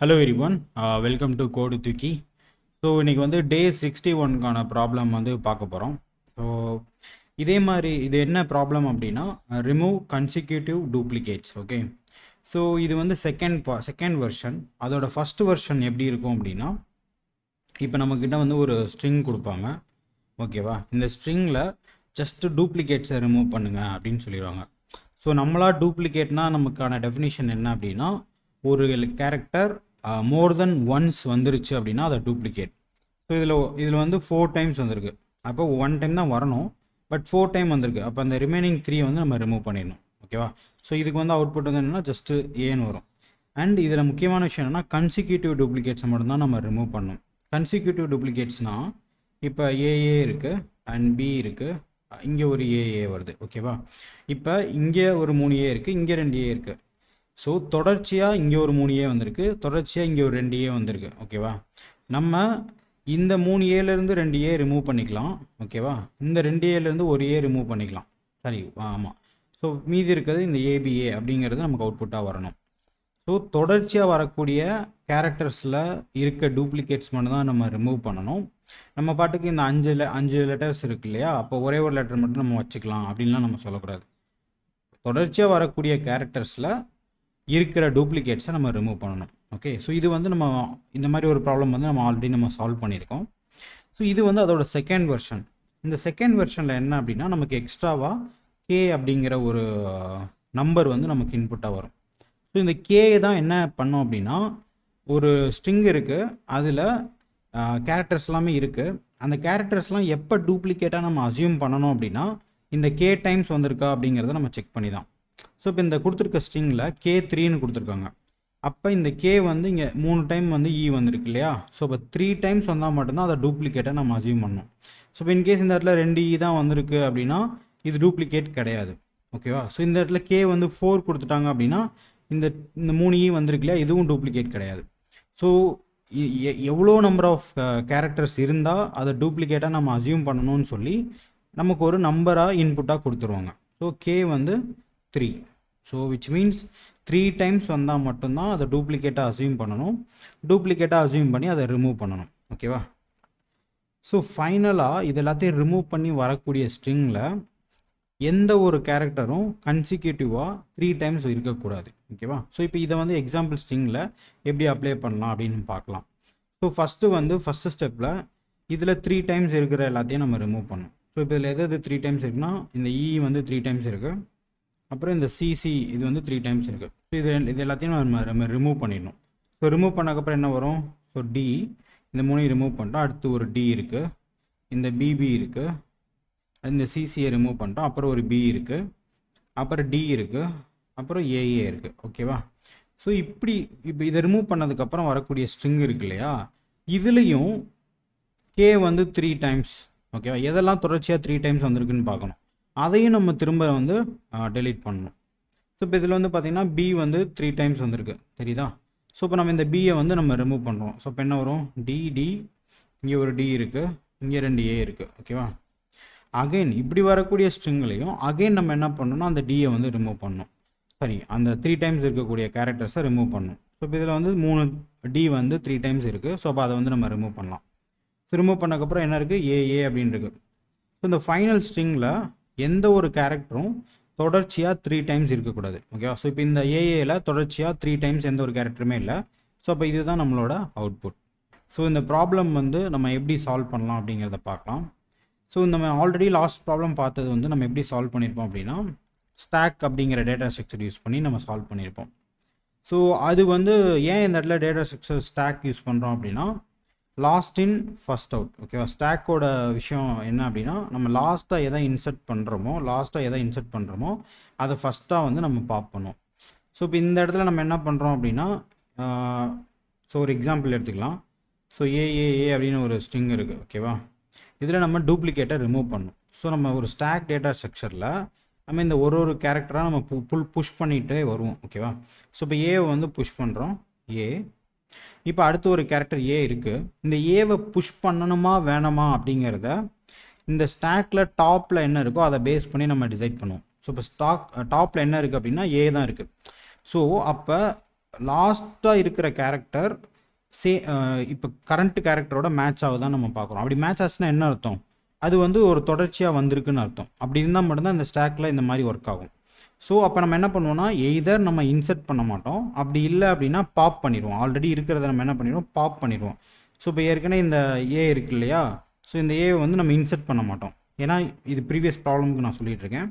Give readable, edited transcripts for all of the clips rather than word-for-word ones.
Hello everyone, welcome to Code Twiki. So இன்றைக்கி வந்து டே 61க்கான problem வந்து பார்க்க போகிறோம். ஸோ இதே மாதிரி இது என்ன ப்ராப்ளம் அப்படின்னா remove consecutive duplicates. Okay, so இது வந்து செகண்ட் வெர்ஷன். அதோட ஃபஸ்ட் வெர்ஷன் எப்படி இருக்கும் அப்படின்னா, இப்போ நம்மக்கிட்ட வந்து ஒரு ஸ்ட்ரிங் கொடுப்பாங்க. ஓகேவா, இந்த ஸ்ட்ரிங்கில் ஜஸ்ட்டு டூப்ளிகேட்ஸை ரிமூவ் பண்ணுங்கள் அப்படின்னு சொல்லிடுவாங்க. ஸோ நம்மளா டூப்ளிகேட்னால் நமக்கான டெஃபினிஷன் என்ன அப்படின்னா, ஒரு கேரக்டர் மோர் தென் ஒன்ஸ் வந்துருச்சு அப்படின்னா அதை டூப்ளிகேட். ஸோ இதில் வந்து 4 டைம்ஸ் வந்திருக்கு. அப்போ 1 டைம் தான் வரணும், பட் 4 டைம் வந்திருக்கு. அப்போ அந்த ரிமைனிங் 3 வந்து நம்ம ரிமூவ் பண்ணிடணும். ஓகேவா, ஸோ இதுக்கு வந்து அவுட்புட் வந்து என்னென்னா ஜஸ்ட்டு ஏன்னு வரும். அண்ட் இதில் முக்கியமான விஷயம் என்னென்னா கன்சிக்யூட்டிவ் டூப்ளிகேட்ஸை மட்டும்தான் நம்ம ரிமூவ் பண்ணணும். கன்சிக்யூட்டிவ் டூப்ளிகேட்ஸ்னால் இப்போ ஏஏ இருக்குது அண்ட் பி இருக்குது, இங்கே ஒரு ஏஏ வருது. ஓகேவா, இப்போ இங்கே ஒரு 3 ஏ இருக்குது, இங்கே 2 ஏ இருக்குது. ஸோ தொடர்ச்சியாக இங்கே ஒரு 3 ஏ வந்திருக்கு, தொடர்ச்சியாக இங்கே ஒரு 2 ஏ வந்திருக்கு. ஓகேவா, நம்ம இந்த 3 ஏலேருந்து 2 ஏ ரிமூவ் பண்ணிக்கலாம். ஓகேவா, இந்த 2 ஏலேருந்து ஒரு ஏ ரிமூவ் பண்ணிக்கலாம். சரி, ஆமாம். ஸோ மீதி இருக்கிறது இந்த ஏபிஏ அப்படிங்கிறது நமக்கு அவுட்புட்டாக வரணும். ஸோ தொடர்ச்சியாக வரக்கூடிய கேரக்டர்ஸில் இருக்க டூப்ளிகேட்ஸ் மட்டும் தான் நம்ம ரிமூவ் பண்ணணும். நம்ம பாட்டுக்கு இந்த 5 லெட்டர்ஸ் இருக்கு இல்லையா, அப்போ ஒரே ஒரு லெட்டர் மட்டும் நம்ம வச்சுக்கலாம் அப்படின்லாம் நம்ம சொல்லக்கூடாது. தொடர்ச்சியாக வரக்கூடிய கேரக்டர்ஸில் இருக்கிற டூப்ளிகேட்ஸை நம்ம ரிமூவ் பண்ணணும். ஓகே, ஸோ இது வந்து நம்ம இந்த மாதிரி ஒரு ப்ராப்ளம் வந்து நம்ம ஆல்ரெடி நம்ம சால்வ் பண்ணியிருக்கோம். ஸோ இது வந்து அதோட செகண்ட் வெர்ஷன். இந்த செகண்ட் வெர்ஷனில் என்ன அப்படின்னா, நமக்கு எக்ஸ்ட்ராவாக கே அப்படிங்கிற ஒரு நம்பர் வந்து நமக்கு இன்புட்டாக வரும். ஸோ இந்த கே தான் என்ன பண்ணோம் அப்படின்னா, ஒரு ஸ்ட்ரிங் இருக்குது, அதில் கேரக்டர்ஸ் எல்லாமே இருக்குது. அந்த கேரக்டர்ஸ்லாம் எப்போ டூப்ளிகேட்டாக நம்ம அசியூம் பண்ணணும் அப்படின்னா, இந்த கே டைம்ஸ் வந்திருக்கா அப்படிங்கிறத நம்ம செக் பண்ணி தான். ஸோ இப்போ இந்த கொடுத்துருக்க ஸ்ட்ரிங்கில் K3ன்னு கொடுத்துருக்காங்க. அப்போ இந்த கே வந்து இங்கே 3 டைம் வந்து இ வந்திருக்கு இல்லையா. ஸோ இப்போ 3 டைம்ஸ் வந்தால் மட்டும்தான் அதை டூப்ளிகேட்டாக நம்ம அசியூம் பண்ணணும். ஸோ இப்போ இன்கேஸ் இந்த இடத்துல 2 இ தான் வந்திருக்கு அப்படின்னா இது டூப்ளிகேட் கிடையாது. ஓகேவா, ஸோ இந்த இடத்துல கே வந்து 4 கொடுத்துட்டாங்க அப்படின்னா இந்த 3 இ வந்திருக்கு இல்லையா, இதுவும் டூப்ளிகேட் கிடையாது. ஸோ எவ்வளோ நம்பர் ஆஃப் கேரக்டர்ஸ் இருந்தால் அதை டூப்ளிகேட்டாக நம்ம அசியூம் பண்ணணும்னு சொல்லி நமக்கு ஒரு நம்பராக இன்புட்டாக கொடுத்துருவாங்க. ஸோ கே வந்து 3. ஸோ விச் மீன்ஸ் 3 டைம்ஸ் வந்தால் மட்டும்தான் அதை டூப்ளிகேட்டாக அசியூம் பண்ணணும். டூப்ளிகேட்டாக அசியூம் பண்ணி அதை ரிமூவ் பண்ணணும். ஓகேவா, ஸோ ஃபைனலாக இது எல்லாத்தையும் ரிமூவ் பண்ணி வரக்கூடிய ஸ்ட்ரிங்கில் எந்த ஒரு கேரக்டரும் கன்சிக்யூட்டிவாக 3 டைம்ஸ் இருக்கக்கூடாது. ஓகேவா, ஸோ இப்போ இதை வந்து எக்ஸாம்பிள் ஸ்ட்ரிங்கில் எப்படி அப்ளை பண்ணலாம் அப்படின்னு பார்க்கலாம். ஸோ ஃபஸ்ட்டு ஸ்டெப்பில் இதில் 3 டைம்ஸ் இருக்கிற எல்லாத்தையும் நம்ம ரிமூவ் பண்ணணும். ஸோ இப்போ இதில் எது 3 டைம்ஸ் இருக்குன்னா, இந்த இ வந்து 3 டைம்ஸ் இருக்குது, அப்புறம் இந்த சிசி இது வந்து 3 டைம்ஸ் இருக்குது. ஸோ இது எல்லாத்தையும் நம்ம ரிமூவ் பண்ணிடணும். ஸோ ரிமூவ் பண்ணக்கப்புறம் என்ன வரும், ஸோ டி, இந்த 3 ரிமூவ் பண்ணிட்டோம். அடுத்து ஒரு டி இருக்குது, இந்த பிபி இருக்குது, இந்த சிசியை ரிமூவ் பண்ணிட்டோம். அப்புறம் ஒரு பி இருக்குது, அப்புறம் டி இருக்குது, அப்புறம் ஏஏ இருக்குது. ஓகேவா, ஸோ இப்போ இதை ரிமூவ் பண்ணதுக்கப்புறம் வரக்கூடிய ஸ்ட்ரிங் இருக்கு இல்லையா, இதுலேயும் கே வந்து 3 டைம்ஸ். ஓகேவா, எதெல்லாம் தொடர்ச்சியாக 3 டைம்ஸ் வந்திருக்குன்னு பார்க்கணும். அதையும் நம்ம திரும்ப வந்து டெலீட் பண்ணணும். ஸோ இப்போ இதில் வந்து பார்த்திங்கன்னா பி வந்து 3 டைம்ஸ் வந்திருக்கு, தெரியுதா. ஸோ இப்போ நம்ம இந்த பியை வந்து நம்ம ரிமூவ் பண்ணுறோம். ஸோ இப்போ என்ன வரும், டி, இங்கே ஒரு டி இருக்குது, இங்கே 2 ஏ இருக்குது. ஓகேவா, அகைன் இப்படி வரக்கூடிய ஸ்ட்ரிங்லையும் அகைன் நம்ம என்ன பண்ணணும்னா அந்த டியை வந்து ரிமூவ் பண்ணணும். சரி, அந்த 3 டைம்ஸ் இருக்கக்கூடிய கேரக்டர்ஸை ரிமூவ் பண்ணணும். ஸோ இப்போ இதில் வந்து 3 டி வந்து 3 டைம்ஸ் இருக்குது. ஸோ அப்போ அதை வந்து நம்ம ரிமூவ் பண்ணலாம். ஸோ ரிமூவ் பண்ணக்கப்புறம் என்ன இருக்குது, ஏஏ அப்படின்னு இருக்குது. ஸோ இந்த ஃபைனல் ஸ்ட்ரிங்கில் எந்த ஒரு கேரக்டரும் தொடர்ச்சியாக 3 டைம்ஸ் இருக்கக்கூடாது. ஓகேவா, ஸோ இப்போ இந்த ஏஏல தொடர்ச்சியாக 3 டைம்ஸ் எந்த ஒரு கேரக்டருமே இல்லை. ஸோ அப்போ இதுதான் நம்மளோட அவுட்புட். ஸோ இந்த ப்ராப்ளம் வந்து நம்ம எப்படி சால்வ் பண்ணலாம் அப்படிங்கிறத பார்க்கலாம். ஸோ நம்ம ஆல்ரெடி லாஸ்ட் ப்ராப்ளம் பார்த்தது வந்து நம்ம எப்படி சால்வ் பண்ணியிருப்போம் அப்படின்னா, ஸ்டாக் அப்படிங்கிற டேட்டா ஸ்ட்ரக்சர் யூஸ் பண்ணி நம்ம சால்வ் பண்ணியிருப்போம். ஸோ அது வந்து ஏன் இந்த இடத்துல டேட்டா ஸ்ட்ரக்சர் ஸ்டாக் யூஸ் பண்ணுறோம் அப்படின்னா, லாஸ்ட் இன் ஃபஸ்ட் அவுட். ஓகேவா, ஸ்டாக்கோட விஷயம் என்ன அப்படின்னா, நம்ம லாஸ்ட்டாக எதை இன்சர்ட் பண்ணுறோமோ அதை ஃபஸ்ட்டாக வந்து நம்ம பார்ப்போம். ஸோ இப்போ இந்த இடத்துல நம்ம என்ன பண்ணுறோம் அப்படின்னா, ஸோ ஒரு எக்ஸாம்பிள் எடுத்துக்கலாம். ஸோ ஏஏஏ அப்படின்னு ஒரு ஸ்ட்ரிங் இருக்குது. ஓகேவா, இதில் நம்ம டூப்ளிகேட்டை ரிமூவ் பண்ணணும். ஸோ நம்ம ஒரு ஸ்டாக் டேட்டா ஸ்ட்ரக்சரில் நம்ம இந்த ஒரு கேரக்டராக நம்ம புஷ் பண்ணிகிட்டே வருவோம். ஓகேவா, ஸோ இப்போ ஏவை வந்து புஷ் பண்ணுறோம், ஏ. இப்போ அடுத்து ஒரு கேரக்டர் ஏ இருக்குது. இந்த ஏவை புஷ் பண்ணணுமா வேணாமா அப்படிங்கிறத இந்த ஸ்டாக்கில் டாப்பில் என்ன இருக்கோ அதை பேஸ் பண்ணி நம்ம டிசைட் பண்ணுவோம். ஸோ இப்போ டாப்பில் என்ன இருக்குது அப்படின்னா ஏ தான் இருக்குது. ஸோ அப்போ லாஸ்ட்டாக இருக்கிற கேரக்டர் இப்போ கரண்ட் கேரக்டரோட மேட்ச் ஆகுதான் நம்ம பார்க்குறோம். அப்படி மேட்ச் ஆச்சுன்னா என்ன அர்த்தம்? அது வந்து ஒரு தொடர்ச்சியாக வந்திருக்குன்னு அர்த்தம். அப்படி இருந்தால் மட்டும்தான் இந்த ஸ்டாக்கில் இந்த மாதிரி ஒர்க் ஆகும். ஸோ அப்போ நம்ம என்ன பண்ணுவோம்னா எய்தர் நம்ம இன்சர்ட் பண்ண மாட்டோம், அப்படி இல்லை அப்படின்னா பாப் பண்ணிடுவோம். ஆல்ரெடி இருக்கிறத நம்ம என்ன பண்ணிடுவோம், பாப் பண்ணிடுவோம். ஸோ இப்போ ஏற்கனவே இந்த ஏ இருக்கு இல்லையா, ஸோ இந்த ஏ வந்து நம்ம இன்சர்ட் பண்ண மாட்டோம். ஏன்னா இது ப்ரீவியஸ் ப்ராப்ளமுக்கு நான் சொல்லிட்டு இருக்கேன்.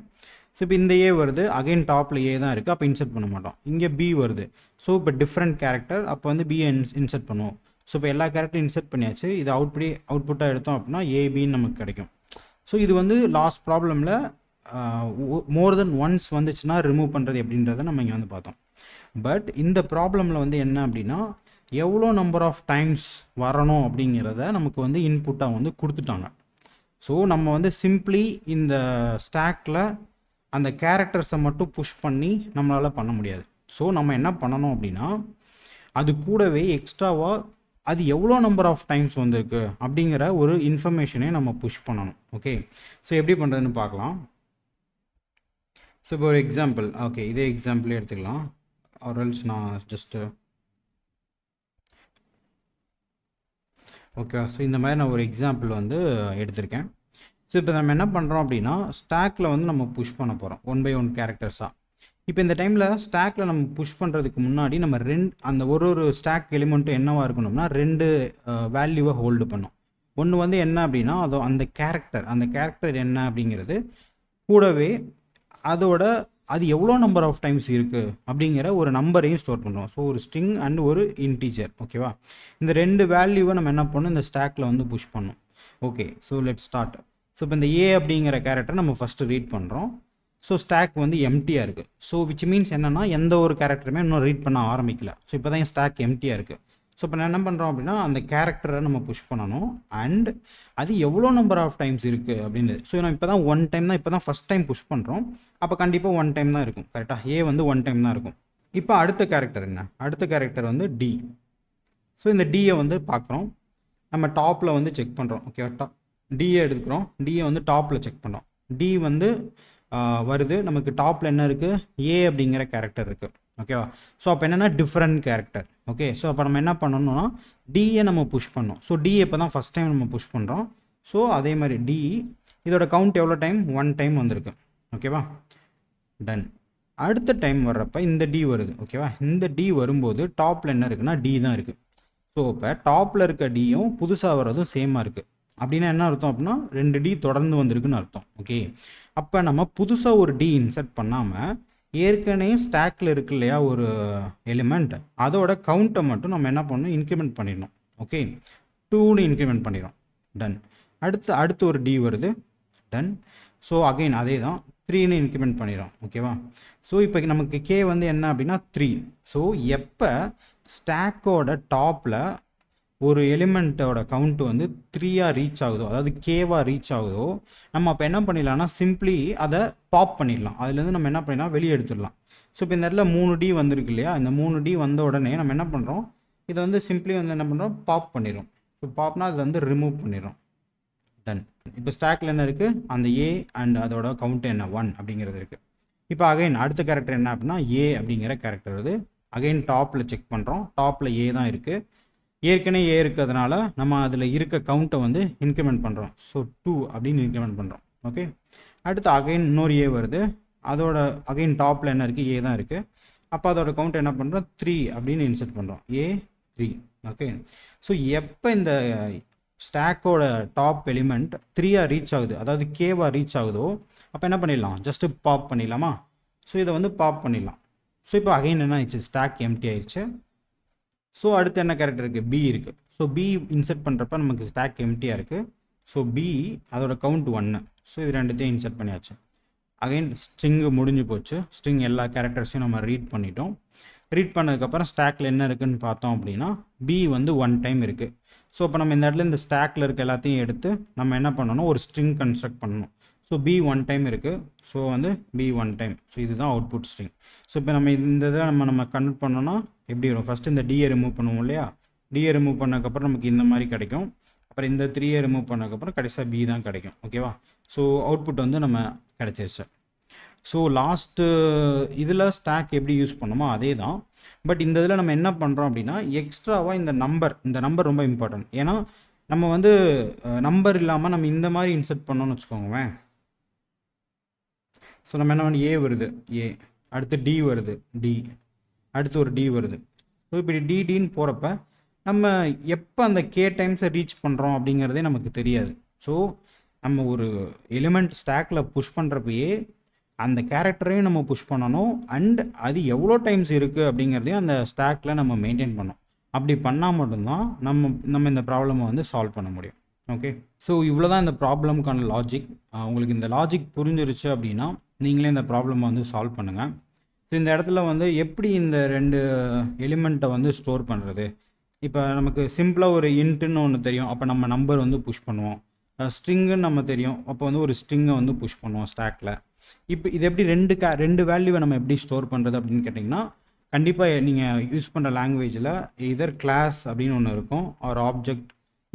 ஸோ இப்போ இந்த ஏ வருது, அகைன் டாப்பில் ஏ தான் இருக்குது, அப்போ இன்சர்ட் பண்ண மாட்டோம். இங்கே பி வருது, ஸோ இப்போ டிஃப்ரெண்ட் கேரக்டர், அப்போ வந்து பியை இன்சர்ட் பண்ணுவோம். ஸோ இப்போ எல்லா கேரக்டரும் இன்சர்ட் பண்ணியாச்சு. இது அவுட்புட்டாக எடுத்தோம் அப்படின்னா ஏபின்னு நமக்கு கிடைக்கும். ஸோ இது வந்து லாஸ்ட் ப்ராப்ளமில் மோர் தென் ஒன்ஸ் வந்துச்சுன்னா ரிமூவ் பண்ணுறது எப்படின்றத நம்ம இங்கே வந்து பார்த்தோம். பட் இந்த ப்ராப்ளமில் வந்து என்ன அப்படின்னா எவ்வளோ நம்பர் ஆஃப் டைம்ஸ் வரணும் அப்படிங்கிறத நமக்கு வந்து இன்புட்டாக வந்து கொடுத்துட்டாங்க. ஸோ நம்ம வந்து சிம்பிளி இந்த ஸ்டாக்கில் அந்த கேரக்டர்ஸை மட்டும் புஷ் பண்ணி நம்மளால் பண்ண முடியாது. ஸோ நம்ம என்ன பண்ணணும் அப்படின்னா அது கூடவே எக்ஸ்ட்ராவாக அது எவ்வளோ நம்பர் ஆஃப் டைம்ஸ் வந்திருக்கு அப்படிங்கிற ஒரு இன்ஃபர்மேஷனே நம்ம புஷ் பண்ணணும். ஓகே, ஸோ எப்படி பண்ணுறதுன்னு பார்க்கலாம். ஸோ இப்போ ஒரு எக்ஸாம்பிள், ஓகே இதே எக்ஸாம்பிளே எடுத்துக்கலாம். ஆர்எல்ஸ் நான் ஜஸ்ட்டு ஓகே. ஸோ இந்த மாதிரி நான் ஒரு எக்ஸாம்பிள் வந்து எடுத்திருக்கேன். ஸோ இப்போ நம்ம என்ன பண்ணுறோம் அப்படின்னா ஸ்டாக்கில் வந்து நம்ம புஷ் பண்ண போகிறோம் 1 by 1 கேரக்டர்ஸாக. இப்போ இந்த டைமில் ஸ்டாக்கில் நம்ம புஷ் பண்ணுறதுக்கு முன்னாடி நம்ம அந்த ஒரு ஸ்டாக் எலிமெண்ட்டும் என்னவாக இருக்கணும்னா 2 வேல்யூவை ஹோல்டு பண்ணோம். ஒன்று வந்து என்ன அப்படின்னா அந்த கேரக்டர் என்ன அப்படிங்கிறது கூடவே அது எவ்வளோ நம்பர் ஆஃப் டைம்ஸ் இருக்குது அப்படிங்கிற ஒரு நம்பரையும் ஸ்டோர் பண்ணுறோம். ஸோ ஒரு ஸ்ட்ரிங் அண்ட் ஒரு இன்டீஜர். ஓகேவா, இந்த 2 வேல்யூவை நம்ம என்ன பண்ணோம் இந்த ஸ்டாக்கில் வந்து புஷ் பண்ணோம். Okay, so let start. So இப்போ இந்த ஏ அப்படிங்கிற கேரக்டர் நம்ம ஃபஸ்ட்டு ரீட் பண்ணுறோம். ஸோ ஸ்டாக் வந்து எம்டியாக இருக்குது. ஸோ விச் மீன்ஸ் என்னென்னா எந்த ஒரு கேரக்டருமே இன்னும் ரீட் பண்ண ஆரம்பிக்கல. ஸோ இப்போ தான் ஸ்டாக் எம்டியாக இருக்குது. ஸோ இப்போ நான் என்ன பண்ணுறோம் அப்படின்னா அந்த கேரக்டரை நம்ம புஷ் பண்ணணும் அண்ட் அது எவ்வளோ நம்பர் ஆஃப் டைம்ஸ் இருக்குது அப்படின்னு. ஸோ நான் இப்போ தான் 1 டைம் தான், இப்போ தான் ஃபஸ்ட் டைம் புஷ் பண்ணுறோம். அப்போ கண்டிப்பாக 1 டைம் தான் இருக்கும். கரெக்டாக, ஏ வந்து 1 டைம் தான் இருக்கும். இப்போ அடுத்த கேரக்டர் என்ன, அடுத்த கேரக்டர் வந்து டி. ஸோ இந்த டியை வந்து பார்க்குறோம், நம்ம டாப்பில் வந்து செக் பண்ணுறோம். ஓகே, டியை எடுத்துக்கிறோம், டியை வந்து டாப்பில் செக் பண்ணுறோம். டி வந்து வருது, நமக்கு டாப்பில் என்ன இருக்குது, ஏ அப்படிங்கிற கேரக்டர் இருக்குது. ஓகேவா, ஸோ அப்போ என்னென்னா டிஃப்ரெண்ட் கேரக்டர். ஓகே, ஸோ அப்போ நம்ம என்ன பண்ணணும்னா டியை நம்ம புஷ் பண்ணோம். ஸோ டி இப்போ தான் ஃபஸ்ட் டைம் நம்ம புஷ் பண்ணுறோம். ஸோ அதே மாதிரி டி இதோட கவுண்ட் எவ்வளோ டைம், 1 டைம் வந்திருக்கு. ஓகேவா, டன். அடுத்த டைம் வர்றப்ப இந்த டி வருது. ஓகேவா, இந்த டி வரும்போது டாப்பில் என்ன இருக்குன்னா டி தான் இருக்குது. ஸோ இப்போ டாப்பில் இருக்க டியும் புதுசாக வர்றதும் சேமாக இருக்குது. அப்படின்னா என்ன அர்த்தம் அப்படின்னா 2 டி தொடர்ந்து வந்திருக்குன்னு அர்த்தம். ஓகே, அப்போ நம்ம புதுசாக ஒரு டி இன்சர்ட் பண்ணாமல் ஏற்கனவே ஸ்டாக்கில் இருக்கு இல்லையா ஒரு எலிமெண்ட், அதோட கவுண்ட்டை மட்டும் நம்ம என்ன பண்ணணும், இன்க்ரிமெண்ட் பண்ணிடணும். ஓகே, 2ன்னு இன்க்ரிமெண்ட் பண்ணிடும். டன். அடுத்து ஒரு டி வருது. டன். ஸோ அகைன் அதே தான் 3ன்னு இன்க்ரிமெண்ட் பண்ணிடும். ஓகேவா, ஸோ இப்போ நமக்கு கே வந்து என்ன அப்படின்னா 3. ஸோ எப்போ ஸ்டாக்கோட டாப்பில் ஒரு எலிமெண்ட்டோட கவுண்ட்டு வந்து 3ஆக ரீச் ஆகுதோ, அதாவது கேவாக ரீச் ஆகுதோ, நம்ம அப்போ என்ன பண்ணிடலாம்னா சிம்பிளி அதை பாப் பண்ணிடலாம். அதுலேருந்து நம்ம என்ன பண்ணிடலாம், வெளியே எடுத்துடலாம். ஸோ இப்போ இந்த இடத்துல 3D வந்திருக்கு இல்லையா, இந்த 3D வந்த உடனே நம்ம என்ன பண்ணுறோம், இதை வந்து சிம்பிளி வந்து என்ன பண்ணுறோம், பாப் பண்ணிடும். ஸோ பாப்னா அதை வந்து ரிமூவ் பண்ணிடும். டன். இப்போ ஸ்டாக்கில் என்ன இருக்குது, அந்த ஏ அண்ட் அதோட கவுண்ட் என்ன 1 அப்படிங்கிறது இருக்குது. இப்போ அகைன் அடுத்த கேரக்டர் என்ன அப்படின்னா ஏ அப்படிங்கிற கேரக்டர் வருது. அகைன் டாப்பில் செக் பண்ணுறோம், டாப்பில் ஏ தான் இருக்குது. ஏற்கனவே ஏ இருக்கிறதுனால நம்ம அதில் இருக்க கவுண்ட்டை வந்து இன்க்ரிமெண்ட் பண்ணுறோம். ஸோ 2 அப்படின்னு இன்க்ரிமெண்ட் பண்ணுறோம். ஓகே, அடுத்து அகைன் இன்னொரு ஏ வருது. அதோட அகைன் டாப்பில் என்ன இருக்குது, ஏ தான் இருக்குது. அப்போ அதோட கவுண்ட் என்ன பண்ணுறோம், 3 அப்படின்னு இன்சர்ட் பண்ணுறோம். ஏ 3. ஓகே, ஸோ எப்போ இந்த ஸ்டாக்கோட டாப் எலிமெண்ட் 3ஆக ரீச் ஆகுது, அதாவது கேவாக ரீச் ஆகுதோ, அப்போ என்ன பண்ணிடலாம், ஜஸ்ட்டு பாப் பண்ணிடலாமா. ஸோ இதை வந்து பாப் பண்ணிடலாம். ஸோ இப்போ அகைன் என்ன ஆயிடுச்சு, ஸ்டாக் எம்டி ஆயிடுச்சு. ஸோ அடுத்து என்ன கேரக்டர் இருக்குது, பி இருக்குது. ஸோ பி இன்சர்ட் பண்ணுறப்ப நமக்கு ஸ்டாக் எம்டியாக இருக்குது. ஸோ பி அதோட கவுண்ட் 1. ஸோ இது ரெண்டுத்தையும் இன்சர்ட் பண்ணியாச்சு. அகைன் ஸ்ட்ரிங்கு முடிஞ்சு போச்சு. ஸ்ட்ரிங் எல்லா கேரக்டர்ஸையும் நம்ம ரீட் பண்ணிட்டோம். ரீட் பண்ணதுக்கப்புறம் ஸ்டாக்கில் என்ன இருக்குதுன்னு பார்த்தோம் அப்படின்னா பி வந்து 1 டைம் இருக்குது. ஸோ இப்போ நம்ம இந்த இடத்துல இந்த ஸ்டாக்கில் இருக்க எல்லாத்தையும் எடுத்து நம்ம என்ன பண்ணணும், ஒரு ஸ்ட்ரிங் கன்ஸ்ட்ரக்ட் பண்ணணும். ஸோ பி 1 டைம் இருக்குது. ஸோ வந்து பி 1 டைம். ஸோ இதுதான் அவுட்புட் ஸ்ட்ரிங். ஸோ இப்போ நம்ம இந்த இதை நம்ம கன்வெர்ட் பண்ணோன்னா எப்படி வரும், ஃபஸ்ட்டு இந்த டியை ரிமூவ் பண்ணுவோம் இல்லையா, டியை ரிமூவ் பண்ணதுக்கப்புறம் நமக்கு இந்த மாதிரி கிடைக்கும். அப்புறம் இந்த 3யை ரிமூவ் பண்ணதுக்கப்புறம் கடைசியாக பி தான் கிடைக்கும். ஓகேவா, ஸோ அவுட்புட் வந்து நம்ம கிடச்சிருச்சு. ஸோ லாஸ்ட்டு இதில் ஸ்டாக் எப்படி யூஸ் பண்ணோமோ அதே தான். பட் இந்த இதில் நம்ம என்ன பண்ணுறோம் அப்படின்னா எக்ஸ்ட்ராவாக இந்த நம்பர் ரொம்ப இம்பார்ட்டன்ட். ஏன்னா நம்ம வந்து நம்பர் இல்லாமல் நம்ம இந்த மாதிரி இன்சர்ட் பண்ணோன்னு வச்சுக்கோங்களேன். ஸோ நம்ம என்ன பண்ண, ஏ வருது, ஏ அடுத்து டி வருது, டி அடுத்து ஒரு டி வருது. ஸோ இப்படி டிடின்னு போகிறப்ப நம்ம எப்போ அந்த கே டைம்ஸை ரீச் பண்ணுறோம் அப்படிங்கிறதே நமக்கு தெரியாது. ஸோ நம்ம ஒரு எலிமெண்ட் ஸ்டாக்கில் புஷ் பண்ணுறப்பயே அந்த கேரக்டரையும் நம்ம புஷ் பண்ணணும், அண்ட் அது எவ்வளோ டைம்ஸ் இருக்குது அப்படிங்கிறதையும் அந்த ஸ்டாக்கில் நம்ம மெயின்டைன் பண்ணணும். அப்படி பண்ணால் மட்டும்தான் நம்ம இந்த ப்ராப்ளமை வந்து சால்வ் பண்ண முடியும். ஓகே, ஸோ இவ்வளோ தான் இந்த ப்ராப்ளமுக்கான லாஜிக். உங்களுக்கு இந்த லாஜிக் புரிஞ்சிருச்சு அப்படின்னா நீங்களே இந்த ப்ராப்ளமை வந்து சால்வ் பண்ணுங்கள். ஸோ இந்த இடத்துல வந்து எப்படி இந்த 2 எலிமெண்ட்டை வந்து ஸ்டோர் பண்ணுறது. இப்போ நமக்கு சிம்பிளாக ஒரு இன்ட்டுன்னு ஒன்று தெரியும், அப்போ நம்ம நம்பர் வந்து புஷ் பண்ணுவோம். ஸ்ட்ரிங்குன்னு நம்ம தெரியும், அப்போ வந்து ஒரு ஸ்ட்ரிங்கை வந்து புஷ் பண்ணுவோம் ஸ்டாக்கில். இப்போ இது எப்படி ரெண்டு வேல்யூவை நம்ம எப்படி ஸ்டோர் பண்ணுறது அப்படின்னு கேட்டிங்கன்னா, கண்டிப்பாக நீங்கள் யூஸ் பண்ணுற லாங்குவேஜில் இதர் கிளாஸ் அப்படின்னு ஒன்று இருக்கும், ஒரு ஆப்ஜெக்ட்.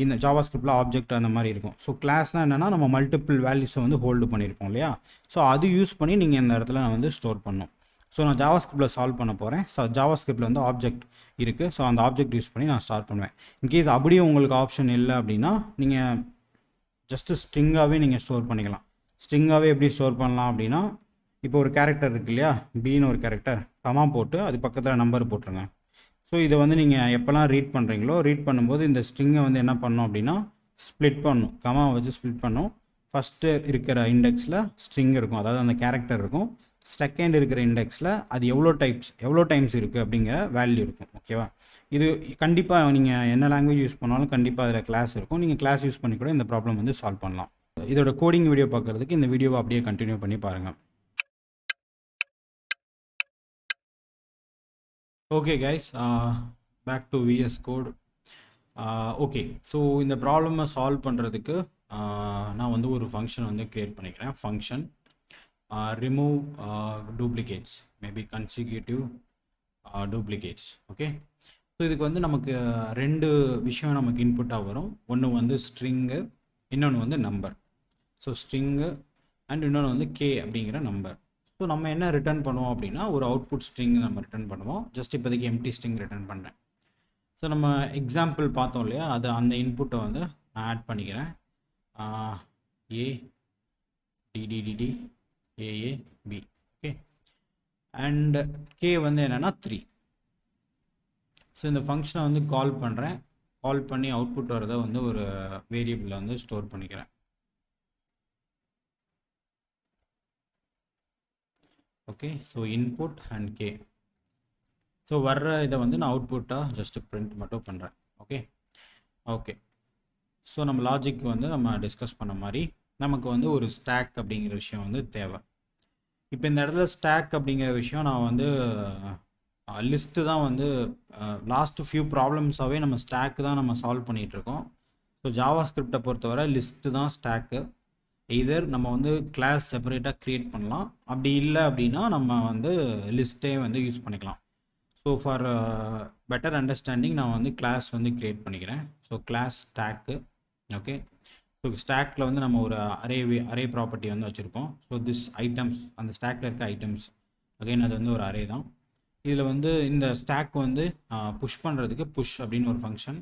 இந்த ஜாவாஸ்கிரிப்டில் ஆப்ஜெக்ட் அந்த மாதிரி இருக்கும். ஸோ கிளாஸ்னால் என்னென்னா நம்ம மல்டிபிள் வேல்யூஸை வந்து ஹோல்டு பண்ணியிருப்போம் இல்லையா. ஸோ அது யூஸ் பண்ணி நீங்கள் இந்த இடத்துல நான் வந்து ஸ்டோர் பண்ணணும். ஸோ நான் ஜாவாஸ்கிரிப்டில் சால்வ் பண்ண போகிறேன். ஸோ ஜாவாஸ்கிரிப்டில் வந்து ஆப்ஜெக்ட் இருக்குது. ஸோ அந்த ஆப்ஜெக்ட் யூஸ் பண்ணி நான் ஸ்டார்ட் பண்ணுவேன். இன்கேஸ் அப்படியே உங்களுக்கு ஆப்ஷன் இல்லை அப்படின்னா நீங்கள் ஜஸ்ட்டு ஸ்ட்ரிங்காகவே நீங்கள் ஸ்டோர் பண்ணிக்கலாம். ஸ்ட்ரிங்காகவே எப்படி ஸ்டோர் பண்ணலாம் அப்படின்னா, இப்போ ஒரு கேரக்டர் இருக்கு இல்லையா, பின்னு ஒரு கேரக்டர், கமா போட்டு அது பக்கத்தில் நம்பர் போட்டுருங்க. ஸோ இதை வந்து நீங்கள் எப்போல்லாம் ரீட் பண்ணுறீங்களோ ரீட் பண்ணும்போது இந்த ஸ்ட்ரிங்கை வந்து என்ன பண்ணணும் அப்படின்னா ஸ்ப்ளிட் பண்ணணும், கமாவை வச்சு ஸ்ப்ளிட் பண்ணணும். ஃபஸ்ட்டு இருக்கிற இண்டெக்ஸில் ஸ்ட்ரிங் இருக்கும், அதாவது அந்த கேரக்டர் இருக்கும். செகண்ட் இருக்கிற இண்டெக்ஸில் அது எவ்வளோ டைம்ஸ் இருக்குது அப்படிங்கிற வேல்யூ இருக்கும். ஓகேவா, இது கண்டிப்பாக நீங்கள் என்ன லாங்குவேஜ் யூஸ் பண்ணாலும் கண்டிப்பாக அதில் கிளாஸ் இருக்கும். நீங்கள் கிளாஸ் யூஸ் பண்ணி கூட இந்த ப்ராப்ளம் வந்து சால்வ் பண்ணலாம். இதோட கோடிங் வீடியோ பார்க்குறதுக்கு இந்த வீடியோவை அப்படியே கண்டினியூ பண்ணி பாருங்கள். Okay guys, back to VS code. Okay, so இந்த ப்ராப்ளமை சால்வ் பண்ணுறதுக்கு நான் வந்து ஒரு ஃபங்க்ஷன் வந்து க்ரியேட் பண்ணிக்கிறேன். Function remove duplicates, maybe consecutive duplicates. Okay, so இதுக்கு வந்து நமக்கு 2 விஷயம் நமக்கு இன்புட்டாக வரும். ஒன்று வந்து ஸ்ட்ரிங்கு, இன்னொன்று வந்து நம்பர். ஸோ ஸ்ட்ரிங்கு அண்ட் இன்னொன்று வந்து கே அப்படிங்கிற நம்பர். ஸோ நம்ம என்ன ரிட்டர்ன் பண்ணுவோம் அப்படின்னா ஒரு அவுட்புட் ஸ்ட்ரிங் நம்ம ரிட்டர்ன் பண்ணுவோம். ஜஸ்ட் இப்போதைக்கு எம்டி ஸ்ட்ரிங் ரிட்டர்ன் பண்ணுறேன். ஸோ நம்ம எக்ஸாம்பிள் பார்த்தோம் இல்லையா, அது அந்த இன்புட்டை வந்து நான் ஆட் பண்ணிக்கிறேன். ஏ டிடிடிடி ஏஏபி. ஓகே, அண்ட் கே வந்து என்னென்னா 3. ஸோ இந்த ஃபங்க்ஷனை வந்து கால் பண்ணுறேன். கால் பண்ணி அவுட்புட் வரதை வந்து ஒரு வேரியபிளில் வந்து ஸ்டோர் பண்ணிக்கிறேன். Okay, so input and K. So வர்ற இதை வந்து நான் அவுட்புட்டாக ஜஸ்ட்டு பிரிண்ட் மட்டும் பண்ணுறேன். ஓகே ஓகே, ஸோ நம்ம லாஜிக் வந்து நம்ம டிஸ்கஸ் பண்ண மாதிரி நமக்கு வந்து ஒரு ஸ்டாக் அப்படிங்கிற விஷயம் வந்து தேவை. இப்போ இந்த இடத்துல ஸ்டாக் அப்படிங்கிற விஷயம் நான் வந்து லிஸ்ட்டு தான் வந்து லாஸ்ட் ஃபியூ ப்ராப்ளம்ஸாகவே நம்ம ஸ்டாக்கு தான் நம்ம சால்வ் பண்ணிகிட்ருக்கோம். ஸோ ஜாவாஸ்கிரிப்டை பொறுத்தவரை லிஸ்ட்டு தான் ஸ்டாக்கு. எதர் நம்ம வந்து கிளாஸ் செப்பரேட்டாக க்ரியேட் பண்ணலாம், அப்படி இல்லை அப்படின்னா நம்ம வந்து லிஸ்ட்டே வந்து யூஸ் பண்ணிக்கலாம். ஸோ ஃபார் பெட்டர் அண்டர்ஸ்டாண்டிங் நான் வந்து கிளாஸ் வந்து க்ரியேட் பண்ணிக்கிறேன். So class stack. Okay, so ஸ்டாக்கில் வந்து நம்ம ஒரு அரே ப்ராப்பர்ட்டி வந்து வச்சுருப்போம். ஸோ திஸ் ஐட்டம்ஸ், அந்த ஸ்டாக்கில் இருக்க ஐட்டம்ஸ் அகைன் அது வந்து ஒரு அரே தான். இதில் வந்து இந்த ஸ்டாக் வந்து புஷ் பண்ணுறதுக்கு புஷ் அப்படின்னு ஒரு ஃபங்க்ஷன்.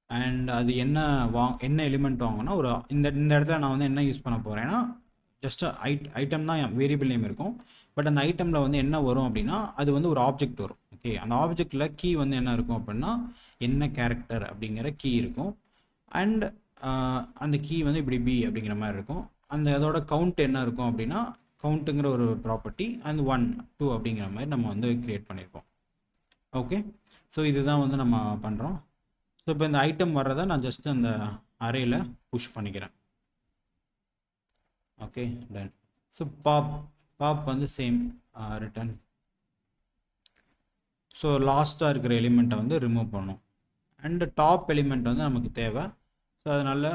அண்ட் அது என்ன எலிமெண்ட் வாங்கினா ஒரு இந்த இடத்துல நான் வந்து என்ன யூஸ் பண்ண போகிறேன்னா ஜஸ்ட் ஐட்டம் தான் வேரியபிள் நேம் இருக்கும். பட் அந்த ஐட்டமில் வந்து என்ன வரும் அப்படின்னா அது வந்து ஒரு ஆப்ஜெக்ட் வரும். ஓகே, அந்த ஆப்ஜெக்டில் கீ வந்து என்ன இருக்கும் அப்படின்னா என்ன கேரக்டர் அப்படிங்கிற கீ இருக்கும். அண்ட் அந்த கீ வந்து இப்படி பி அப்படிங்கிற மாதிரி இருக்கும். அந்த அதோட கவுண்ட் என்ன இருக்கும் அப்படின்னா கவுண்ட்டுங்கிற ஒரு ப்ராப்பர்ட்டி அண்ட் 1 2 அப்படிங்கிற மாதிரி நம்ம வந்து க்ரியேட் பண்ணியிருக்கோம். ஓகே, ஸோ இதுதான் வந்து நம்ம பண்ணுறோம். ஸோ இப்போ இந்த ஐட்டம் வர்றதை நான் ஜஸ்ட் அந்த அரேயில் புஷ் பண்ணிக்கிறேன். Okay done. ஸோ பாப் வந்து சேம் ரிட்டன். ஸோ லாஸ்ட்டாக இருக்கிற எலிமெண்ட்டை வந்து ரிமூவ் பண்ணணும். அண்டு டாப் எலிமெண்ட் வந்து நமக்கு தேவை. ஸோ அதனால்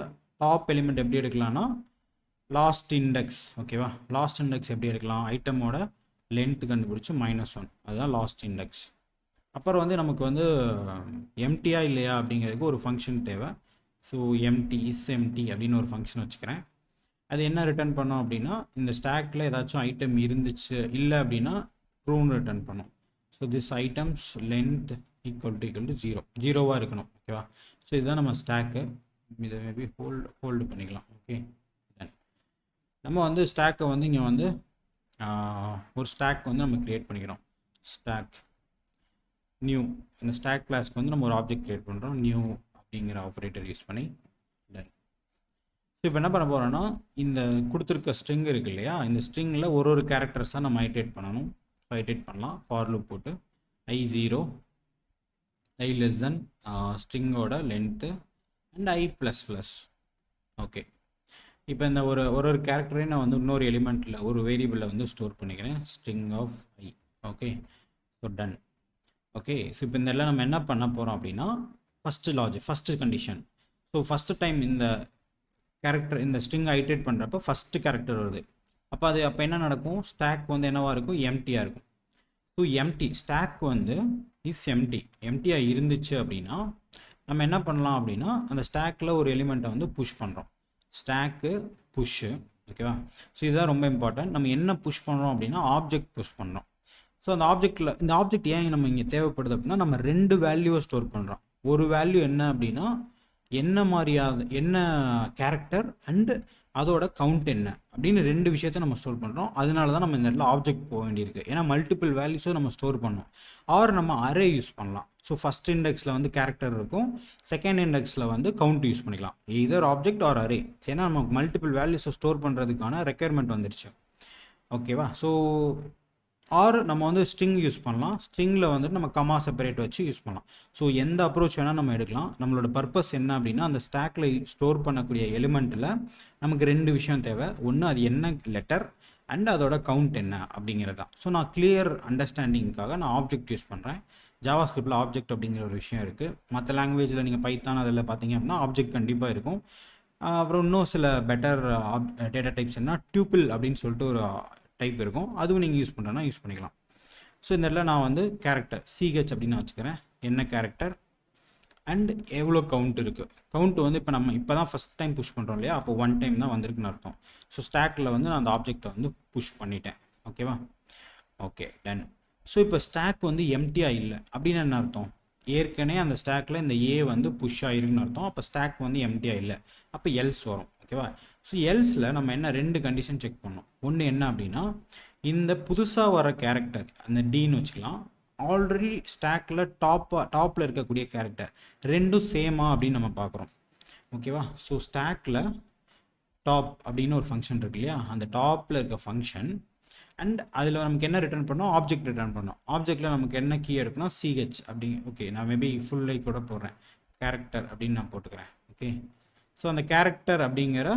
டாப் எலிமெண்ட் எப்படி எடுக்கலாம்னா லாஸ்ட் இண்டெக்ஸ். ஓகேவா, லாஸ்ட் இண்டெக்ஸ் எப்படி எடுக்கலாம், ஐட்டமோட லென்த் கண்டுபிடிச்சி -1, அதுதான் லாஸ்ட் இண்டெக்ஸ். அப்புறம் வந்து நமக்கு வந்து எம்டியா இல்லையா அப்படிங்கிறதுக்கு ஒரு ஃபங்க்ஷன் தேவை. ஸோ எம்டி இஸ் எம்டி அப்படின்னு ஒரு ஃபங்க்ஷன் வச்சுக்கிறேன். அது என்ன ரிட்டர்ன் பண்ணோம் அப்படின்னா இந்த ஸ்டாக்கில் ஏதாச்சும் ஐட்டம் இருந்துச்சு இல்லை அப்படின்னா ட்ரூன்னு ரிட்டர்ன் பண்ணும். So this items length equal to ஜீரோவாக இருக்கணும். ஓகேவா? ஸோ இதுதான் நம்ம ஸ்டாக்கு. இதை மேபி ஹோல்டு பண்ணிக்கலாம். ஓகே, நம்ம வந்து ஸ்டாக்கை வந்து இங்கே வந்து ஒரு ஸ்டாக் வந்து நம்ம க்ரியேட் பண்ணிக்கிறோம். ஸ்டாக் நியூ, அந்த ஸ்டாக் கிளாஸ்க்கு வந்து நம்ம ஒரு ஆப்ஜெக்ட் க்ரியேட் பண்ணுறோம் நியூ அப்படிங்கிற ஆப்ரேட்டர் யூஸ் பண்ணி. டன். ஸோ இப்போ என்ன பண்ண போகிறோன்னா இந்த கொடுத்துருக்க ஸ்ட்ரிங் இருக்கு இல்லையா, இந்த ஸ்ட்ரிங்கில் ஒரு கேரக்டர்ஸாக நம்ம ஐட்ரேட் பண்ணணும். ஸோ ஐட்ரேட் பண்ணலாம். ஃபார் லூப் போட்டு I0 I லெஸ் தென் ஸ்ட்ரிங்கோட லென்த்து அண்ட் I++. ஓகே, இப்போ இந்த ஒரு கேரக்டரையும் நான் வந்து இன்னொரு எலிமெண்ட்டில் ஒரு வேரியபிளில் வந்து ஸ்டோர் பண்ணிக்கிறேன். String of I. Okay, so done. Okay, so இப்போ இந்த எல்லாம் நம்ம என்ன பண்ண போகிறோம் அப்படின்னா first condition. So first time இந்த கேரக்டர் இந்த ஸ்ட்ரிங் ஐட்ரேட் பண்ணுறப்ப ஃபஸ்ட்டு கேரக்டர் வருது. அப்போ என்ன நடக்கும், ஸ்டாக் வந்து என்னவாக இருக்கும், எம்டியாக இருக்கும். ஸோ எம்டி ஸ்டாக் வந்து இஸ் எம்டியாக இருந்துச்சு அப்படின்னா நம்ம என்ன பண்ணலாம் அப்படின்னா அந்த ஸ்டாக்கில் ஒரு எலிமெண்ட்டை வந்து புஷ் பண்ணுறோம். Stock push. ஓகேவா? ஸோ இதுதான் ரொம்ப இம்பார்ட்டன்ட். நம்ம என்ன புஷ் பண்ணுறோம் அப்படின்னா ஆப்ஜெக்ட் புஷ் பண்ணுறோம். ஸோ அந்த இந்த ஆப்ஜெக்ட் ஏன் நம்ம இங்கே தேவைப்படுது அப்படின்னா நம்ம 2 வேல்யூவை ஸ்டோர் பண்ணுறோம். ஒரு வேல்யூ என்ன அப்படின்னா என்ன கேரக்டர் அண்டு அதோட கவுண்ட் என்ன அப்படின்னு 2 விஷயத்த நம்ம ஸ்டோர் பண்ணுறோம். அதனால தான் நம்ம இந்த இடத்துல ஆப்ஜெக்ட் போக வேண்டியிருக்கு. ஏன்னா மல்டிபிள் வேல்யூஸும் நம்ம ஸ்டோர் பண்ணோம். ஆர் நம்ம அரே யூஸ் பண்ணலாம். ஸோ ஃபஸ்ட் இண்டெக்ஸில் வந்து கேரக்டர் இருக்கும், செகண்ட் இண்டெக்ஸில் வந்து கவுண்ட் யூஸ் பண்ணிக்கலாம். இதர் ஆப்ஜெக்ட் ஆர் அரே. ஏன்னா நமக்கு மல்டிபிள் வேல்யூஸை ஸ்டோர் பண்ணுறதுக்கான ரெக்குயர்மெண்ட் வந்துருச்சு. ஓகேவா? ஸோ ஆர் நம்ம வந்து ஸ்ட்ரிங் யூஸ் பண்ணலாம். ஸ்ட்ரிங்கில் வந்துட்டு நம்ம கமா செப்பரேட் வச்சு யூஸ் பண்ணலாம். ஸோ எந்த அப்ரோச் வேணால் நம்ம எடுக்கலாம். நம்மளோட பர்பஸ் என்ன அப்படின்னா அந்த ஸ்டாக்கில் ஸ்டோர் பண்ணக்கூடிய எலிமெண்ட்டில் நமக்கு 2 விஷயம் தேவை. ஒன்று அது என்ன லெட்டர் அண்ட் அதோட கவுண்ட் என்ன அப்படிங்கிறது தான். ஸோ நான் கிளியர் அண்டர்ஸ்டாண்டிங்காக நான் ஆப்ஜெக்ட் யூஸ் பண்ணுறேன். ஜாவா ஸ்கிரிப்டில் ஆப்ஜெக்ட் அப்படிங்கிற ஒரு விஷயம் இருக்குது. மற்ற லாங்குவேஜில் நீங்கள் பைத்தான் அதில் பார்த்தீங்க அப்படின்னா ஆப்ஜெக்ட் கண்டிப்பாக இருக்கும். அப்புறம் இன்னும் சில பெட்டர் டேட்டா டைப்ஸ் என்ன டியூப்பிள் அப்படின்னு சொல்லிட்டு ஒரு டைப் இருக்கும். அதுவும் நீங்கள் யூஸ் பண்ணுறேன்னா யூஸ் பண்ணிக்கலாம். ஸோ இந்த இடத்துல நான் வந்து கேரக்டர் சிஹெச் அப்படின்னு வச்சுக்கிறேன். என்ன கேரக்டர் அண்ட் எவ்வளோ கவுண்ட் இருக்குது. கவுண்ட் வந்து இப்போ தான் ஃபஸ்ட் டைம் புஷ் பண்ணுறோம் இல்லையா, அப்போ 1 டைம் தான் வந்திருக்குன்னு அர்த்தம். ஸோ ஸ்டாக்கில் வந்து நான் அந்த ஆப்ஜெக்டை வந்து புஷ் பண்ணிட்டேன். ஓகேவா? Okay, done. ஸோ இப்போ ஸ்டாக் வந்து எம்டியாக இல்லை அப்படின்னு என்ன அர்த்தம், ஏற்கனவே அந்த ஸ்டாக்கில் இந்த ஏ வந்து புஷ் ஆகிருக்குன்னு அர்த்தம். அப்போ ஸ்டாக் வந்து எம்டியாக இல்லை, அப்போ எல்ஸ் வரும். ஓகேவா? ஸோ எல்ஸில் நம்ம என்ன 2 கண்டிஷன் செக் பண்ணோம். ஒன்று என்ன அப்படின்னா இந்த புதுசாக வர கேரக்டர் அந்த டின்னு வச்சுக்கலாம், ஆல்ரெடி ஸ்டாக்கில் டாப்பில் இருக்கக்கூடிய கேரக்டர் ரெண்டும் சேமா அப்படின்னு நம்ம பார்க்குறோம். ஓகேவா? ஸோ ஸ்டாக்கில் டாப் அப்படின்னு ஒரு ஃபங்க்ஷன் இருக்கு இல்லையா, அந்த டாப்பில் இருக்க ஃபங்க்ஷன் அண்ட் அதில் நமக்கு என்ன ரிட்டர்ன் பண்ணோம், ஆப்ஜெக்ட் ரிட்டர்ன் பண்ணோம். ஆப்ஜெக்டில் நமக்கு என்ன கீ எடுக்கணும், சிஹெச் அப்படி. ஓகே, நான் மேபி ஃபுல் கூட போடுறேன், கேரக்டர் அப்படின்னு நான் போட்டுக்கிறேன். ஓகே, ஸோ அந்த கேரக்டர் அப்படிங்கிற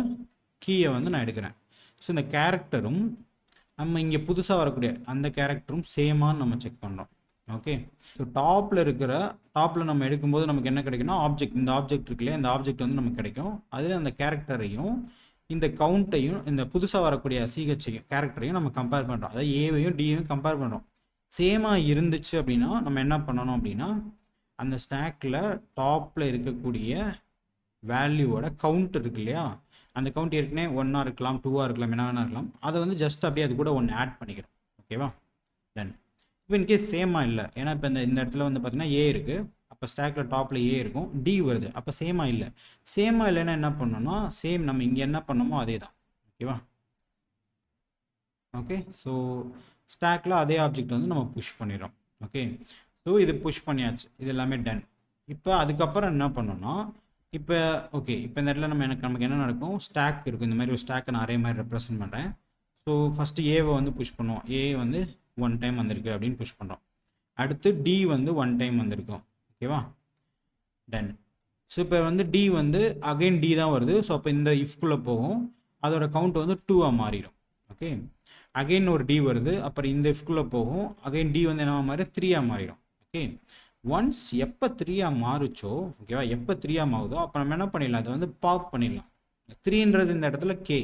கீயை வந்து நான் எடுக்கிறேன். ஸோ இந்த கேரக்டரும் நம்ம இங்கே புதுசாக வரக்கூடிய அந்த கேரக்டரும் சேமான்னு நம்ம செக் பண்ணுறோம். ஓகே, ஸோ டாப்பில் நம்ம எடுக்கும்போது நமக்கு என்ன கிடைக்குன்னா ஆப்ஜெக்ட், இந்த ஆப்ஜெக்ட் இருக்குல்லையா, இந்த ஆப்ஜெக்ட் வந்து நமக்கு கிடைக்கும். அதில் அந்த கேரக்டரையும் இந்த கவுண்ட்டையும் இந்த புதுசாக வரக்கூடிய சிஹெச்சையும் கேரக்டரையும் நம்ம கம்பேர் பண்ணுறோம். அதாவது ஏவையும் டியையும் கம்பேர் பண்ணுறோம். சேமாக இருந்துச்சு அப்படின்னா நம்ம என்ன பண்ணணும் அப்படின்னா அந்த ஸ்டாக்கில் டாப்பில் இருக்கக்கூடிய வேல்யூவோட கவுண்ட் இருக்கு இல்லையா, அந்த கவுண்ட் ஏற்கனவே 1ஆக இருக்கலாம், 2ஆக இருக்கலாம், என்ன வேணா இருக்கலாம். அதை வந்து ஜஸ்ட் அப்படியே அது கூட ஒன்று ஆட் பண்ணிக்கிறோம். ஓகேவா? டன். இப்போ இன்கேஸ் சேமாக இல்லை, ஏன்னா இப்போ இந்த இடத்துல வந்து பார்த்தீங்கன்னா ஏ இருக்குது, அப்போ ஸ்டாக்கில் டாப்பில் ஏ இருக்கும், டி வருது, அப்போ சேமாக இல்லை. சேமாக இல்லைன்னா என்ன பண்ணணும்னா சேம் நம்ம இங்கே என்ன பண்ணோமோ அதே தான். ஓகேவா? ஓகே, ஸோ ஸ்டாக்கில் அதே ஆப்ஜெக்ட் வந்து நம்ம புஷ் பண்ணிடுறோம். ஓகே, ஸோ இது புஷ் பண்ணியாச்சு, இது எல்லாமே டன். இப்போ அதுக்கப்புறம் என்ன பண்ணோம்னா இப்போ இந்த இடத்துல நமக்கு என்ன நடக்கும், ஸ்டாக் இருக்கும். இந்த மாதிரி ஒரு ஸ்டாக்கை நான் அரே மாதிரி ரெப்ரசென்ட் பண்ணுறேன். ஸோ ஃபஸ்ட்டு ஏவை வந்து புஷ் பண்ணுவோம். ஏ வந்து 1 டைம் வந்திருக்கு அப்படின்னு புஷ் பண்ணுறோம். அடுத்து டி வந்து 1 டைம் வந்திருக்கும். ஓகேவா? டன். ஸோ இப்போ வந்து டி வந்து அகைன் டி தான் வருது. ஸோ அப்போ இந்த இஃப்குள்ளே போகும், அதோட கவுண்ட் வந்து 2ஆக மாறிடும். ஓகே, அகைன் ஒரு டி வருது, அப்புறம் இந்த இஃப்குள்ளே போகும், அகைன் டி வந்து என்னவா மாறி 3ஆக மாறிடும். ஓகே, ஒன்ஸ் எப்போ 3ஆக மாறுச்சோ, ஓகேவா, எப்போ 3ஆக மாறுதோ அப்போ நம்ம என்ன பண்ணிடலாம், அதை வந்து பாப் பண்ணிடலாம். 3ன்றது இந்த இடத்துல கே.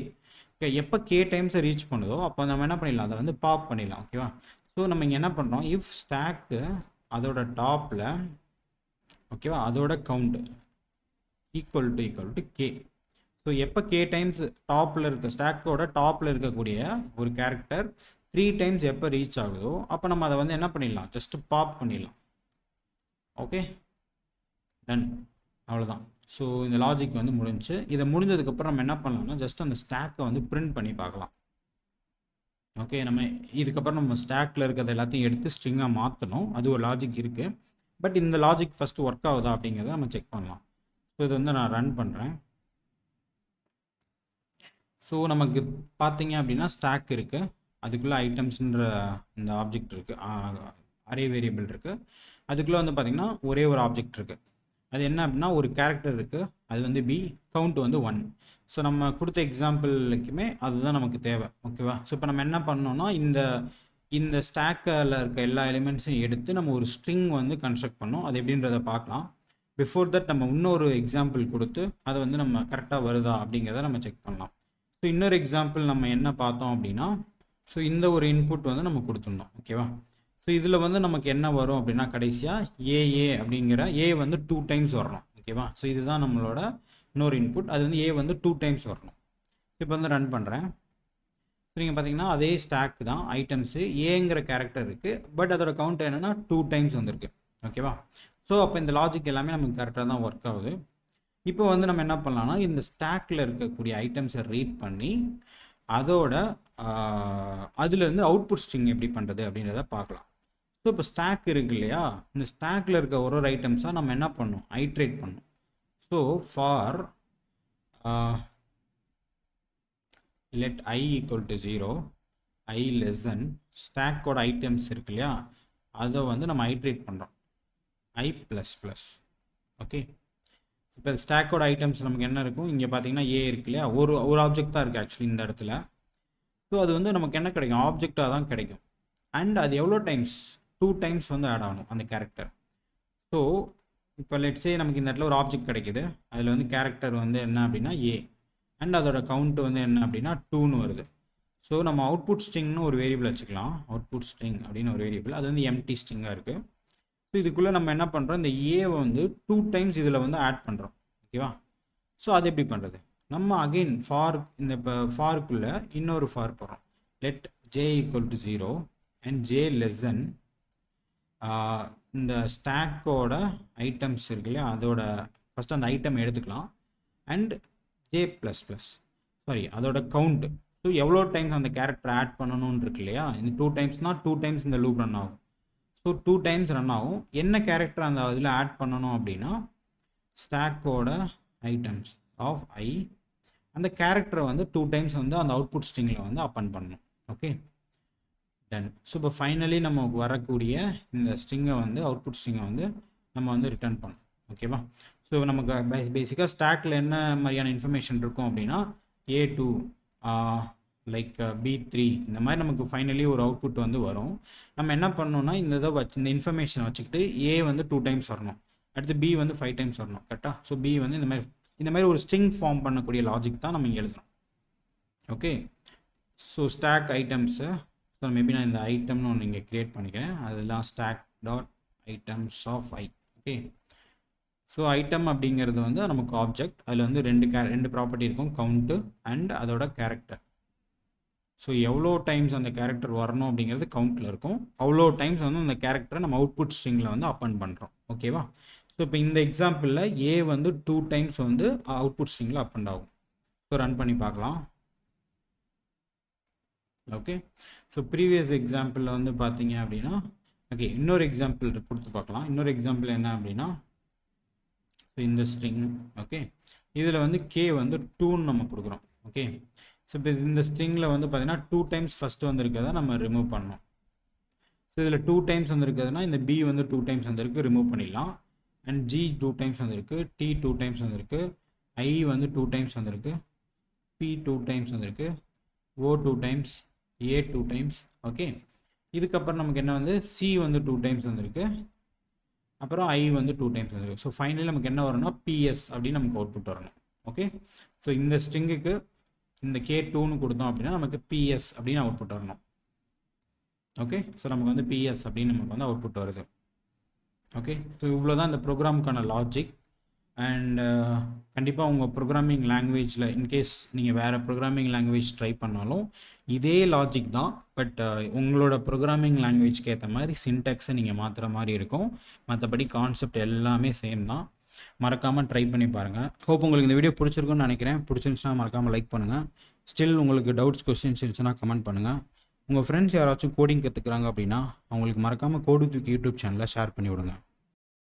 ஓகே, எப்போ கே டைம்ஸை ரீச் பண்ணுதோ அப்போ நம்ம என்ன பண்ணிடலாம், அதை வந்து பாப் பண்ணிடலாம். ஓகேவா? ஸோ நம்ம இங்கே என்ன பண்ணுறோம், இஃப் ஸ்டாக்கு அதோட டாப்பில், ஓகேவா, அதோட count equal to K. So எப்போ கே டைம்ஸ் டாப்பில் இருக்க ஸ்டாக்கோட டாப்பில் இருக்கக்கூடிய ஒரு கேரக்டர் 3 டைம்ஸ் எப்போ ரீச் ஆகுதோ அப்போ நம்ம அதை வந்து என்ன பண்ணிடலாம், ஜஸ்ட் பாப் பண்ணிடலாம். ஓகே, டன், அவ்வளோதான். ஸோ இந்த லாஜிக் வந்து முடிஞ்சு. இதை முடிஞ்சதுக்கப்புறம் நம்ம என்ன பண்ணலாம்னா ஜஸ்ட் அந்த ஸ்டாக்கை வந்து பிரிண்ட் பண்ணி பார்க்கலாம். ஓகே, நம்ம இதுக்கப்புறம் நம்ம ஸ்டாக்கில் இருக்கிறது எல்லாத்தையும் எடுத்து ஸ்ட்ரிங்காக மாற்றணும். அது ஒரு லாஜிக் இருக்குது. பட் இந்த லாஜிக் ஃபஸ்ட்டு ஒர்க் ஆகுதா அப்படிங்கிறத நம்ம செக் பண்ணலாம். ஸோ இது வந்து நான் ரன் பண்ணுறேன். ஸோ நமக்கு பார்த்தீங்க அப்படின்னா ஸ்டாக் இருக்குது, அதுக்குள்ளே ஐட்டம்ஸ்ன்ற இந்த ஆப்ஜெக்ட் இருக்குது, அரே வேரியபிள் இருக்குது. அதுக்குள்ளே வந்து பார்த்திங்கன்னா ஒரே ஒரு ஆப்ஜெக்ட் இருக்குது. அது என்ன அப்படின்னா ஒரு கேரக்டர் இருக்குது, அது வந்து பி, கவுண்ட் வந்து 1. ஸோ நம்ம கொடுத்த எக்ஸாம்பிளுக்குமே அதுதான் நமக்கு தேவை. ஓகேவா? ஸோ இப்போ நம்ம என்ன பண்ணோம்னா இந்த ஸ்டாக்கில் இருக்க எல்லா எலிமெண்ட்ஸையும் எடுத்து நம்ம ஒரு ஸ்ட்ரிங் வந்து கன்ஸ்ட்ரக்ட் பண்ணோம். அது எப்படின்றத பார்க்கலாம். பிஃபோர் தட் நம்ம இன்னொரு எக்ஸாம்பிள் கொடுத்து அதை வந்து நம்ம கரெக்டாக வருதா அப்படிங்கிறத நம்ம செக் பண்ணலாம். ஸோ இன்னொரு எக்ஸாம்பிள் நம்ம என்ன பார்த்தோம் அப்படின்னா, ஸோ இந்த ஒரு இன்புட் வந்து நம்ம கொடுத்துருந்தோம். ஓகேவா? ஸோ இதில் வந்து நமக்கு என்ன வரும் அப்படின்னா கடைசியாக ஏ அப்படிங்கிற ஏ வந்து 2 டைம்ஸ் வரணும். ஓகேவா? ஸோ இதுதான் நம்மளோட இன்னொரு இன்புட். அது வந்து ஏ வந்து 2 டைம்ஸ் வரணும். இப்போ வந்து ரன் பண்ணுறேன். ஸோ நீங்கள் பார்த்தீங்கன்னா அதே ஸ்டாக் தான், ஐட்டம்ஸு ஏங்கிற கேரக்டர் இருக்குது. பட் அதோட கவுண்ட் என்னென்னா 2 டைம்ஸ் வந்திருக்கு. ஓகேவா? ஸோ அப்போ இந்த லாஜிக் எல்லாமே நமக்கு கரெக்டாக தான் ஒர்க் ஆகுது. இப்போ வந்து நம்ம என்ன பண்ணலாம்னா இந்த ஸ்டாக்கில் இருக்கக்கூடிய ஐட்டம்ஸை ரீட் பண்ணி அதோட அதுலேருந்து அவுட்புட் ஸ்ட்ரிங் எப்படி பண்ணுறது அப்படின்றத பார்க்கலாம். ஸோ இப்போ ஸ்டாக் இருக்கு இல்லையா, இந்த ஸ்டாக்கில் இருக்க ஒரு ஐட்டம்ஸாக நம்ம என்ன பண்ணணும், ஐட்ரேட் பண்ணணும். So for let I equal to 0, I less than ஸ்டாக்கோட ஐட்டம்ஸ் இருக்கு இல்லையா, அதை வந்து நம்ம ஐட்ரேட் பண்ணுறோம் I++. ஓகே, இப்போ ஸ்டாக்கோட ஐட்டம்ஸ் நமக்கு என்ன இருக்கும், இங்கே பார்த்தீங்கன்னா ஏ இருக்கு இல்லையா, ஒரு ஆப்ஜெக்ட் தான் இருக்குது ஆக்சுவலி இந்த இடத்துல. ஸோ அது வந்து நமக்கு என்ன கிடைக்கும், ஆப்ஜெக்டாக தான் கிடைக்கும். அண்ட் அது எவ்வளோ டைம்ஸ், 2 டைம்ஸ் வந்து ஆட் ஆகணும் அந்த கேரக்டர். ஸோ இப்போ லெட்ஸே நமக்கு இந்த இடத்துல ஒரு ஆப்ஜெக்ட் கிடைக்குது, அதில் வந்து கேரக்டர் வந்து என்ன அப்படின்னா ஏ, அண்ட் அதோட கவுண்ட் வந்து என்ன அப்படின்னா 2ன்னு வருது. ஸோ நம்ம அவுட்புட் ஸ்ட்ரிங்னு ஒரு வேரியபிள் வச்சுக்கலாம். அவுட்புட் ஸ்ட்ரிங் அப்படின்னு ஒரு வேரியபிள், அது வந்து எம்டி ஸ்ட்ரிங்காக இருக்குது. ஸோ இதுக்குள்ளே நம்ம என்ன பண்ணுறோம், இந்த ஏவை வந்து 2 டைம்ஸ் இதில் வந்து ஆட் பண்ணுறோம். ஓகேவா? ஸோ அது எப்படி பண்ணுறது, நம்ம அகெயின் ஃபார் இந்த இப்போ ஃபாருக்குள்ளே இன்னொரு ஃபார் போடுறோம். Let J equal to 0 and J less than இந்த ஸ்டாக்கோட ஐட்டம்ஸ் இருக்கு இல்லையா, அதோட ஃபஸ்ட்டு அந்த ஐட்டம் எடுத்துக்கலாம். And J plus plus sorry அதோட கவுண்ட். ஸோ எவ்வளோ டைம்ஸ் அந்த கேரக்டர் ஆட் பண்ணணும்னு இருக்கு இல்லையா, இந்த 2 டைம்ஸ்னால் 2 டைம்ஸ் இந்த லூப் ரன் ஆகும். ஸோ 2 டைம்ஸ் ரன் ஆகும். என்ன கேரக்டர் அந்த இதில் ஆட் பண்ணணும் அப்படின்னா ஸ்டாக்கோட ஐட்டம்ஸ் ஆஃப் ஐ, அந்த கேரக்டரை வந்து 2 டைம்ஸ் வந்து அந்த அவுட்புட் ஸ்ட்ரிங்கில் வந்து அப்பன் பண்ணணும். Okay, done. ஸோ இப்போ ஃபைனலி நமக்கு வரக்கூடிய இந்த ஸ்ட்ரிங்கை வந்து அவுட்புட் ஸ்ட்ரிங்கை வந்து நம்ம வந்து ரிட்டர்ன் பண்ணணும். ஓகேவா? ஸோ நமக்கு பேசிக்காக ஸ்டாக்கில் என்ன மாதிரியான இன்ஃபர்மேஷன் இருக்கும் அப்படின்னா A2 லைக் B3 இந்த மாதிரி நமக்கு ஃபைனலி ஒரு அவுட்புட் வந்து வரும். நம்ம என்ன பண்ணணும்னா இந்த இதை இந்த இன்ஃபர்மேஷன் வச்சுக்கிட்டு A வந்து 2 டைம்ஸ் வரணும், அடுத்து B வந்து 5 டைம்ஸ் வரணும். கரெக்டாக? ஸோ B வந்து இந்த மாதிரி ஒரு ஸ்ட்ரிங் ஃபார்ம் பண்ணக்கூடிய லாஜிக் தான் நம்ம இங்கே எழுதுறோம். Okay, so stack items, so maybe நான் இந்த ஐட்டம்னு ஒன்று இங்கே க்ரியேட் பண்ணிக்கிறேன். அதெல்லாம் stack dot items of I. Okay, so item அப்படிங்கிறது வந்து நமக்கு ஆப்ஜெக்ட், அதில் வந்து ரெண்டு ப்ராப்பர்ட்டி இருக்கும், கவுண்ட்டு அண்ட் அதோட கேரக்டர். ஸோ எவ்வளோ டைம்ஸ் அந்த கேரக்டர் வரணும் அப்படிங்கிறது கவுண்ட்டில் இருக்கும், அவ்வளோ டைம்ஸ் வந்து அந்த கேரக்டரை நம்ம அவுட்புட் ஸ்ட்ரிங்கில் வந்து அப்பன் பண்ணுறோம். ஓகேவா? ஸோ இப்போ இந்த எக்ஸாம்பிளில் ஏ வந்து 2 டைம்ஸ் வந்து அவுட்புட் ஸ்ட்ரிங்கில் அப்பன் ஆகும். ஸோ ரன் பண்ணி பார்க்கலாம். ஓகே, ஸோ ப்ரீவியஸ் எக்ஸாம்பிளில் வந்து பார்த்தீங்க அப்படின்னா ஓகே இன்னொரு எக்ஸாம்பிள் கொடுத்து பார்க்கலாம். இன்னொரு எக்ஸாம்பிள் என்ன அப்படின்னா ஸோ இந்த ஸ்ட்ரிங், ஓகே இதில் வந்து கே வந்து 2ன்னு நம்ம கொடுக்குறோம். ஓகே, ஸோ இப்போ இந்த ஸ்ட்ரிங்கில் வந்து பார்த்தீங்கன்னா 2 டைம்ஸ் ஃபஸ்ட்டு வந்திருக்கதை நம்ம ரிமூவ் பண்ணோம். ஸோ இதில் 2 டைம்ஸ் வந்திருக்குதுன்னா இந்த பி வந்து 2 டைம்ஸ் வந்திருக்கு, ரிமூவ் பண்ணிடலாம். அண்ட் ஜி 2 டைம்ஸ் வந்திருக்கு, டி 2 டைம்ஸ் வந்திருக்கு, ஐ வந்து 2 டைம்ஸ் வந்திருக்கு, பி 2 டைம்ஸ் வந்திருக்கு, ஓ 2 டைம்ஸ், ஏ 2 டைம்ஸ். ஓகே, இதுக்கப்புறம் நமக்கு என்ன வந்து சி வந்து 2 டைம்ஸ் வந்திருக்கு, அப்புறம் ஐ வந்து 2 டைம்ஸ் வந்திருக்கு. ஸோ ஃபைனலி நமக்கு என்ன வரும்னா பிஎஸ் அப்படின்னு நமக்கு அவுட்புட் வரணும். ஓகே, ஸோ இந்த ஸ்ட்ரிங்குக்கு இந்த K2ன்னு கொடுத்தோம் அப்படின்னா நமக்கு பிஎஸ் அப்படின்னு அவுட்புட் வரணும். ஓகே, ஸோ நமக்கு வந்து பிஎஸ் அப்படின்னு நமக்கு வந்து அவுட்புட் வருது. ஓகே, ஸோ இவ்வளோ தான் இந்த ப்ரோக்ராமுக்கான லாஜிக். அண்ட் கண்டிப்பாக உங்கள் ப்ரோக்ராமிங் லாங்குவேஜில் இன்கேஸ் நீங்கள் வேறு ப்ரோக்ராமிங் லாங்குவேஜ் ட்ரை பண்ணாலும் இதே லாஜிக் தான். பட் உங்களோட ப்ரோக்ராமிங் லாங்குவேஜ்க்கு ஏற்ற மாதிரி சின்டெக்ஸை நீங்கள் மாற்றுற மாதிரி இருக்கும். மற்றபடி கான்செப்ட் எல்லாமே சேம் தான். மறக்காமல் ட்ரை பண்ணி பாருங்கள். ஹோப் உங்களுக்கு இந்த வீடியோ பிடிச்சிருக்குன்னு நினைக்கிறேன். பிடிச்சிருந்துச்சுன்னா மறக்காமல் லைக் பண்ணுங்கள். ஸ்டில் உங்களுக்கு டவுட்ஸ் கொஸ்டின்ஸ் இருந்துச்சுன்னா கமெண்ட் பண்ணுங்கள். உங்கள் ஃப்ரெண்ட்ஸ் யாராச்சும் கோடிங் கற்றுக்குறாங்க அப்படின்னா அவங்களுக்கு மறக்காமல் கோடு தூக்கி யூடியூப் சேனலில் ஷேர் பண்ணி விடுங்க.